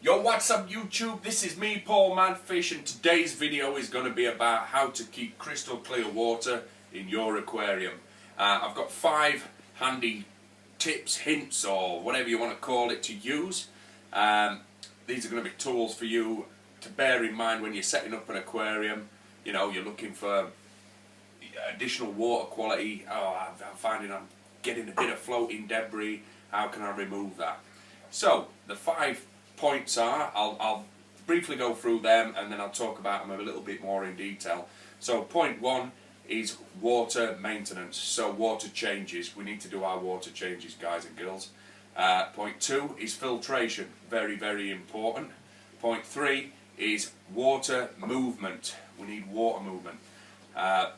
Yo, what's up YouTube? This is me, Paul Manfish, and today's video is going to be about how to keep crystal clear water in your aquarium. I've got 5 handy tips, hints, or whatever you want to call it to use. These are going to be tools for you to bear in mind when you're setting up an aquarium. You know, you're looking for additional water quality. I'm finding I'm getting a bit of floating debris. How can I remove that? So, the 5 points are, I'll briefly go through them and then I'll talk about them a little bit more in detail. So point 1 is water maintenance, so water changes. We need to do our water changes, guys and girls. Point 2 is filtration, very, very important. Point 3 is water movement. We need water movement.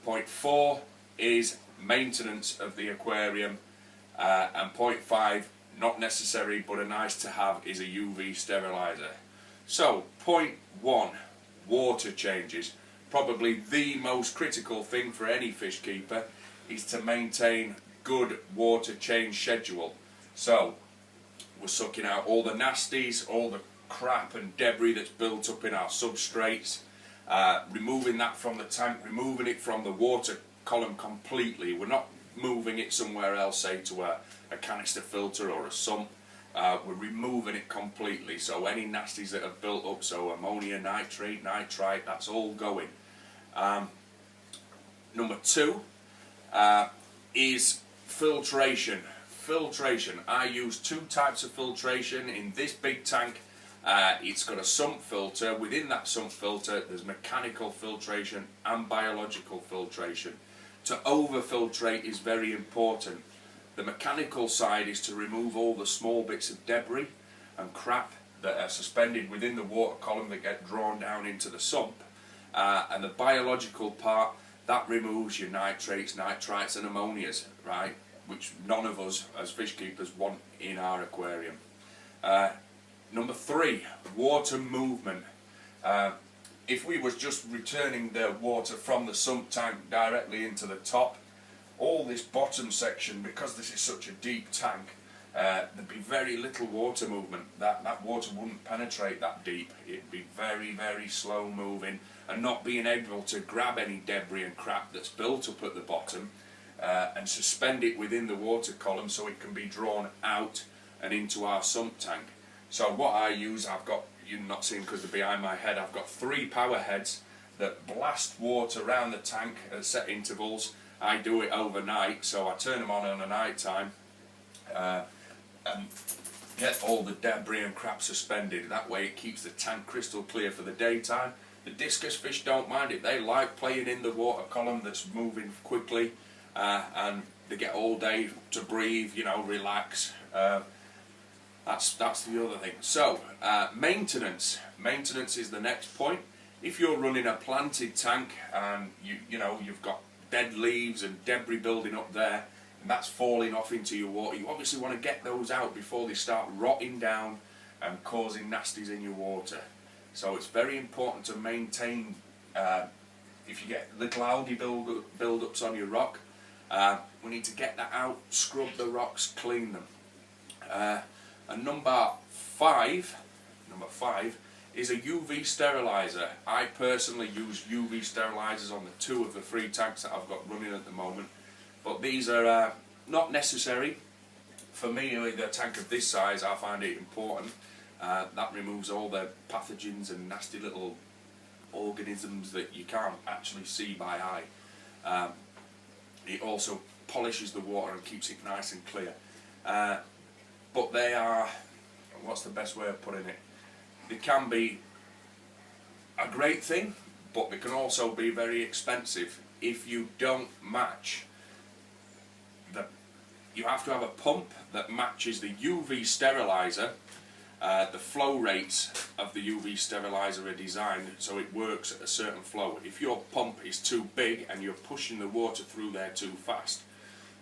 Point 4 is maintenance of the aquarium. And point 5, not necessary but a nice to have, is a UV sterilizer. So point 1, water changes. Probably the most critical thing for any fish keeper is to maintain good water change schedule. So we're sucking out all the nasties, all the crap and debris that's built up in our substrates, removing that from the tank, removing it from the water column completely. We're not moving it somewhere else, say to a canister filter or a sump. We're removing it completely, so any nasties that have built up, so ammonia, nitrate, nitrite, that's all going. Number 2 is filtration. Filtration, I use 2 types of filtration in this big tank. It's got a sump filter. Within that sump filter there's mechanical filtration and biological filtration. To over-filtrate is very important. The mechanical side is to remove all the small bits of debris and crap that are suspended within the water column that get drawn down into the sump. And the biological part, that removes your nitrates, nitrites and ammonias, right? Which none of us as fish keepers want in our aquarium. Number 3, water movement. If we was just returning the water from the sump tank directly into the top, all this bottom section, because this is such a deep tank, there'd be very little water movement. That water wouldn't penetrate that deep. It'd be very, very slow moving and not being able to grab any debris and crap that's built up at the bottom and suspend it within the water column so it can be drawn out and into our sump tank. So what I use, I've got, you're not seeing because they're behind my head, I've got 3 power heads that blast water around the tank at set intervals. I do it overnight, so I turn them on a night time and get all the debris and crap suspended. That way it keeps the tank crystal clear for the daytime. The discus fish don't mind it. They like playing in the water column that's moving quickly, and they get all day to breathe, you know, relax. That's the other thing. So, maintenance. Maintenance is the next point. If you're running a planted tank and you know you've got dead leaves and debris building up there, and that's falling off into your water, you obviously want to get those out before they start rotting down and causing nasties in your water. So it's very important to maintain. If you get little algae build-ups on your rock, we need to get that out, scrub the rocks, clean them. And number 5 is a UV sterilizer. I personally use UV sterilizers on the 2 of the 3 tanks that I've got running at the moment, but these are not necessary. For me, with a tank of this size, I find it important. That removes all the pathogens and nasty little organisms that you can't actually see by eye. It also polishes the water and keeps it nice and clear. But they are, what's the best way of putting it? They can be a great thing, but they can also be very expensive if you don't match you have to have a pump that matches the UV sterilizer. The flow rates of the UV sterilizer are designed so it works at a certain flow. If your pump is too big and you're pushing the water through there too fast,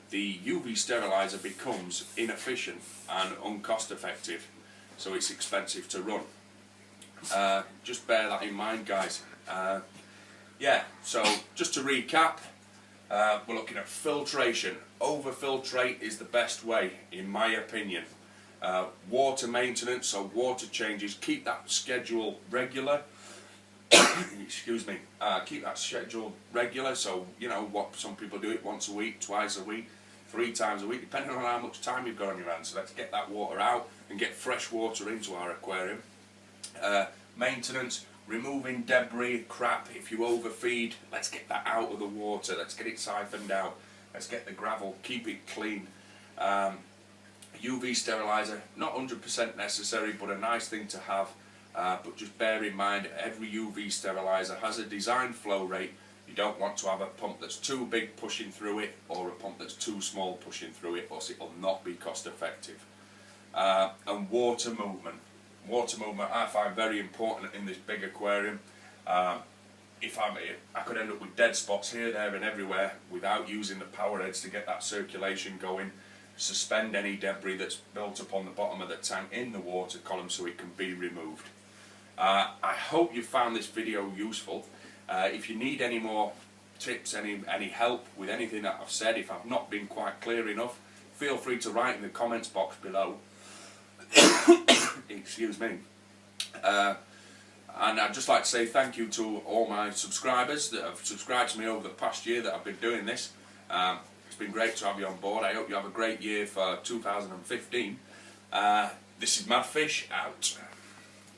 the UV sterilizer becomes inefficient and uncost effective, so it's expensive to run. Just bear that in mind, guys. Yeah, so just to recap, we're looking at filtration. Over-filtrate is the best way, in my opinion. Water maintenance, so water changes, keep that schedule regular. Excuse me. Keep that schedule regular, so you know what, some people do it once a week, twice a week, 3 times a week, depending on how much time you've got on your hands. So let's get that water out and get fresh water into our aquarium. Maintenance, removing debris, crap. If you overfeed, let's get that out of the water, let's get it siphoned out, let's get the gravel, keep it clean. UV steriliser, not 100% necessary, but a nice thing to have. But just bear in mind, every UV steriliser has a designed flow rate. You don't want to have a pump that's too big pushing through it, or a pump that's too small pushing through it, or else it will not be cost effective. And water movement. Water movement I find very important in this big aquarium. If I could end up with dead spots here, there and everywhere without using the power heads to get that circulation going. Suspend any debris that's built up on the bottom of the tank in the water column so it can be removed. I hope you found this video useful. If you need any more tips, any help with anything that I've said, if I've not been quite clear enough, feel free to write in the comments box below. Excuse me. And I'd just like to say thank you to all my subscribers that have subscribed to me over the past year that I've been doing this. It's been great to have you on board. I hope you have a great year for 2015. This is Mad Fish out.